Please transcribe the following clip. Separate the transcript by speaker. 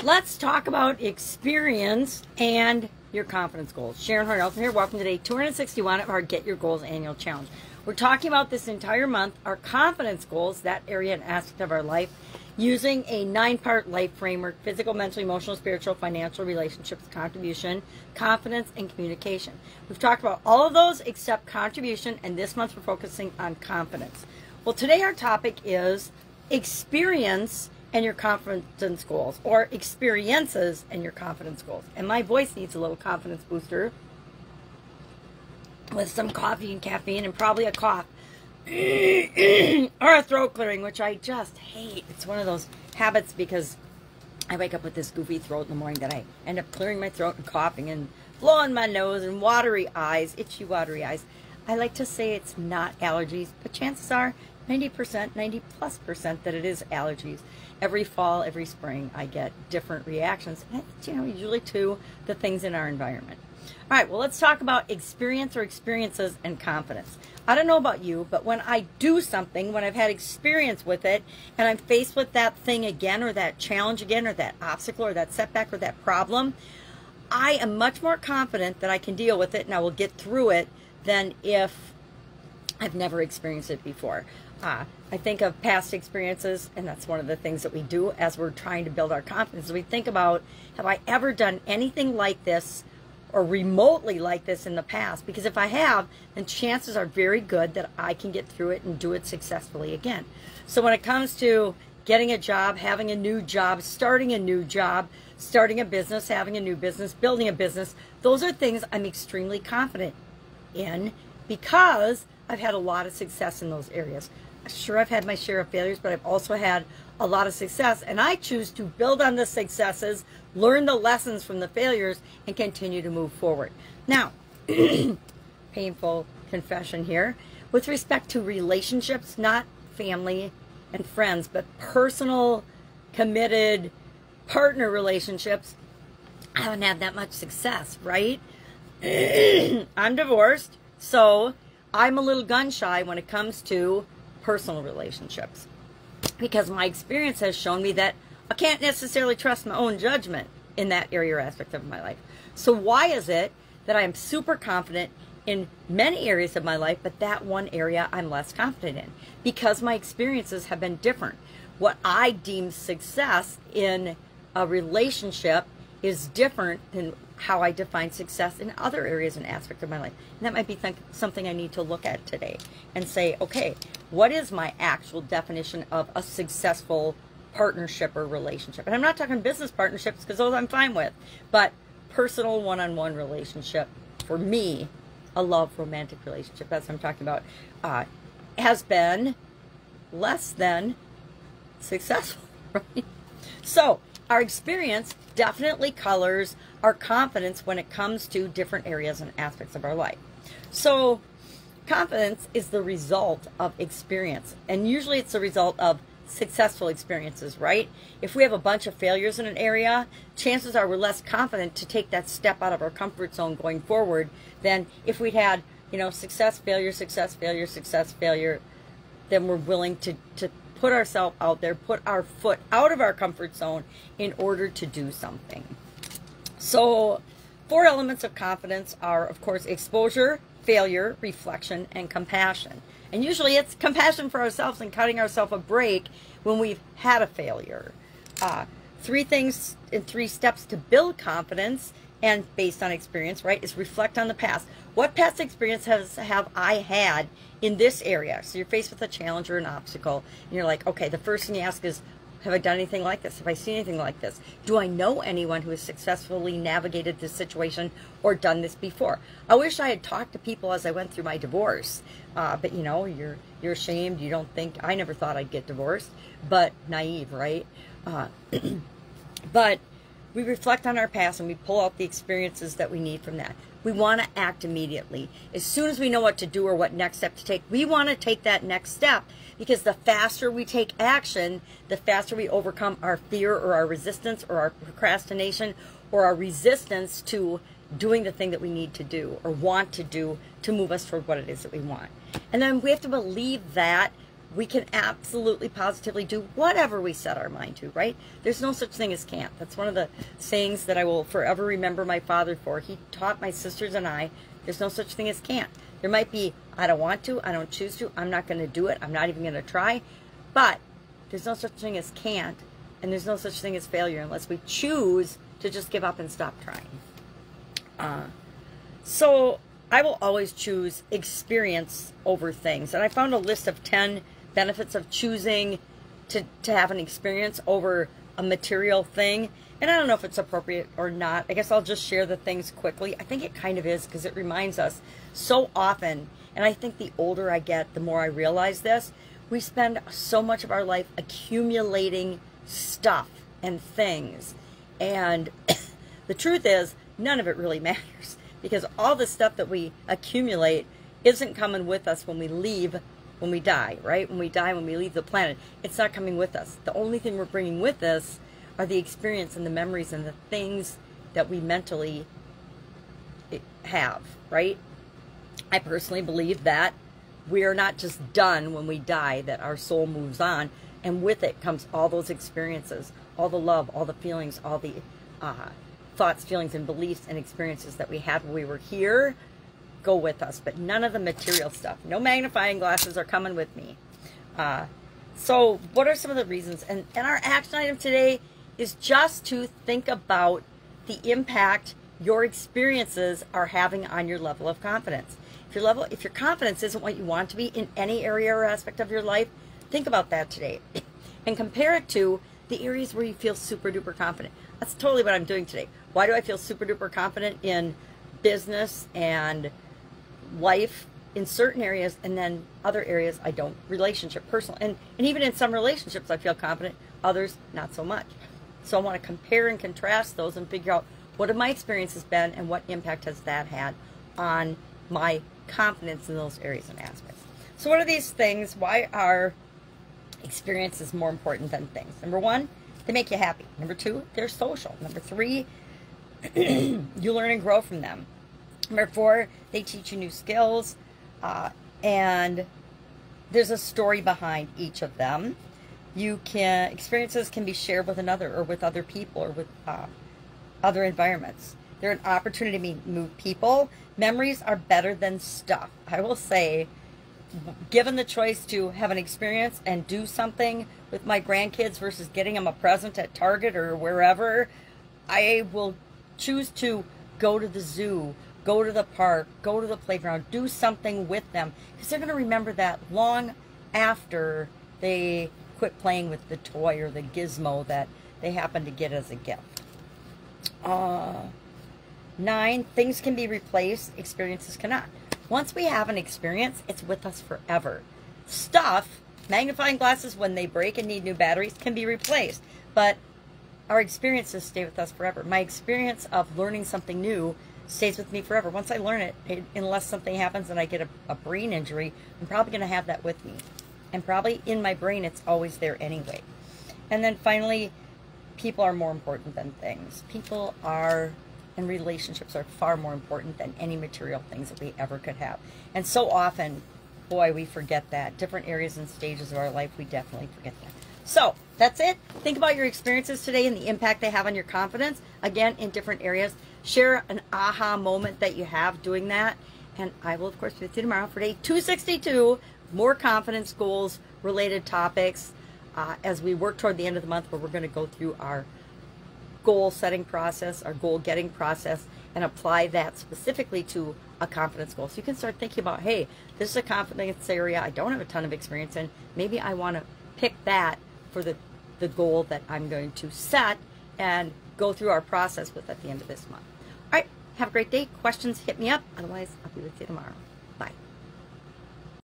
Speaker 1: Let's talk about experience and your confidence goals. Sharon Horne-Ellstrom here. Welcome to day 261 of our Get Your Goals Annual Challenge. We're talking about this entire month, our confidence goals, that area and aspect of our life, using a 9-part life framework: physical, mental, emotional, spiritual, financial, relationships, contribution, confidence, and communication. We've talked about all of those except contribution, and this month we're focusing on confidence. Well, today our topic is experience and your confidence goals, or experiences and your confidence goals. And my voice needs a little confidence booster with some coffee and caffeine and probably a cough or a throat clearing, which I just hate. It's one of those habits because I wake up with this goofy throat in the morning that I end up clearing my throat and coughing and blowing my nose and watery eyes, itchy watery eyes. I like to say it's not allergies, but chances are 90%, 90+% that it is allergies. Every fall, every spring, I get different reactions, and usually to the things in our environment. All right, well, let's talk about experience or experiences and confidence. I don't know about you, but when I do something, when I've had experience with it, and I'm faced with that thing again, or that challenge again, or that obstacle, or that setback, or that problem, I am much more confident that I can deal with it and I will get through it than if I've never experienced it before. I think of past experiences, and that's one of the things that we do as we're trying to build our confidence. We think about, have I ever done anything like this or remotely like this in the past? Because if I have, then chances are very good that I can get through it and do it successfully again. So when it comes to getting a job, having a new job, starting a new job, starting a business, having a new business, building a business, those are things I'm extremely confident in because I've had a lot of success in those areas. Sure, I've had my share of failures, but I've also had a lot of success, and I choose to build on the successes, learn the lessons from the failures, and continue to move forward. Now, painful confession here, with respect to relationships, not family and friends, but personal, committed partner relationships, I haven't had that much success, right? I'm divorced, so I'm a little gun shy when it comes to personal relationships, because my experience has shown me that I can't necessarily trust my own judgment in that area or aspect of my life. So why is it that I'm super confident in many areas of my life, but that one area I'm less confident in? Because my experiences have been different. What I deem success in a relationship is different than how I define success in other areas and aspects of my life. And that might be something I need to look at today and say, okay, what is my actual definition of a successful partnership or relationship? And I'm not talking business partnerships, because those I'm fine with, but personal one-on-one relationship, for me, a love romantic relationship, that's what I'm talking about, has been less than successful, right? So our experience definitely colors our confidence when it comes to different areas and aspects of our life. So confidence is the result of experience, and usually it's the result of successful experiences, right? If we have a bunch of failures in an area, chances are we're less confident to take that step out of our comfort zone going forward than if we'd had, success, failure, success, failure, success, failure. Then we're willing to put ourselves out there, put our foot out of our comfort zone in order to do something. So 4 elements of confidence are, of course, exposure, failure, reflection, and compassion. And usually it's compassion for ourselves and cutting ourselves a break when we've had a failure. 3 things and 3 steps to build confidence, and based on experience, right, is reflect on the past. What past experience have I had in this area? So you're faced with a challenge or an obstacle, and you're like, okay, the first thing you ask is, have I done anything like this? Have I seen anything like this? Do I know anyone who has successfully navigated this situation or done this before? I wish I had talked to people as I went through my divorce, but you're ashamed. You don't think, I never thought I'd get divorced, but naive, right? But we reflect on our past and we pull out the experiences that we need from that. We want to act immediately. As soon as we know what to do or what next step to take, we want to take that next step, because the faster we take action, the faster we overcome our fear or our resistance or our procrastination or our resistance to doing the thing that we need to do or want to do to move us toward what it is that we want. And then we have to believe that we can absolutely positively do whatever we set our mind to, right? There's no such thing as can't. That's one of the sayings that I will forever remember my father for. He taught my sisters and I, there's no such thing as can't. There might be, I don't want to, I don't choose to, I'm not going to do it, I'm not even going to try. But there's no such thing as can't, and there's no such thing as failure unless we choose to just give up and stop trying. So I will always choose experience over things. And I found a list of 10 benefits of choosing to have an experience over a material thing. And I don't know if it's appropriate or not. I guess I'll just share the things quickly. I think it kind of is, because it reminds us so often, and I think the older I get, the more I realize this, we spend so much of our life accumulating stuff and things. And the truth is, none of it really matters, because all the stuff that we accumulate isn't coming with us when we leave, when we die, right? When we die, when we leave the planet, it's not coming with us. The only thing we're bringing with us are the experience and the memories and the things that we mentally have, right? I personally believe that we are not just done when we die, that our soul moves on, and with it comes all those experiences, all the love, all the feelings, all the thoughts, feelings, and beliefs and experiences that we had when we were here go with us, but none of the material stuff. No magnifying glasses are coming with me. So what are some of the reasons? And our action item today is just to think about the impact your experiences are having on your level of confidence. If your confidence isn't what you want to be in any area or aspect of your life, think about that today and compare it to the areas where you feel super duper confident. That's totally what I'm doing today. Why do I feel super duper confident in business and life in certain areas, and then other areas I don't? Relationship, personal, and even in some relationships I feel confident, others not so much. So I want to compare and contrast those and figure out what have my experiences been and what impact has that had on my confidence in those areas and aspects. So what are these things? Why are experiences more important than things? Number one, they make you happy. Number two, they're social. Number three, you learn and grow from them. Number four, they teach you new skills, and there's a story behind each of them. Experiences can be shared with another, or with other people, or with other environments. They're an opportunity to move people. Memories are better than stuff. I will say, given the choice to have an experience and do something with my grandkids versus getting them a present at Target or wherever, I will choose to go to the zoo, go to the park, go to the playground, do something with them, because they're going to remember that long after they quit playing with the toy or the gizmo that they happen to get as a gift. 9, things can be replaced, experiences cannot. Once we have an experience, it's with us forever. Stuff, magnifying glasses, when they break and need new batteries, can be replaced, but our experiences stay with us forever. My experience of learning something new stays with me forever. Once I learn it, unless something happens and I get a brain injury, I'm probably going to have that with me. And probably in my brain, it's always there anyway. And then finally, people are more important than things. People are, and relationships are far more important than any material things that we ever could have. And so often, boy, we forget that. Different areas and stages of our life, we definitely forget that. So that's it. Think about your experiences today and the impact they have on your confidence. Again, in different areas. Share an aha moment that you have doing that. And I will, of course, be with you tomorrow for day 262. More confidence goals related topics as we work toward the end of the month, where we're going to go through our goal setting process, our goal getting process, and apply that specifically to a confidence goal. So you can start thinking about, hey, this is a confidence area I don't have a ton of experience in. Maybe I want to pick that for the goal that I'm going to set and go through our process with at the end of this month. All right, have a great day. Questions, hit me up. Otherwise, I'll be with you tomorrow. Bye.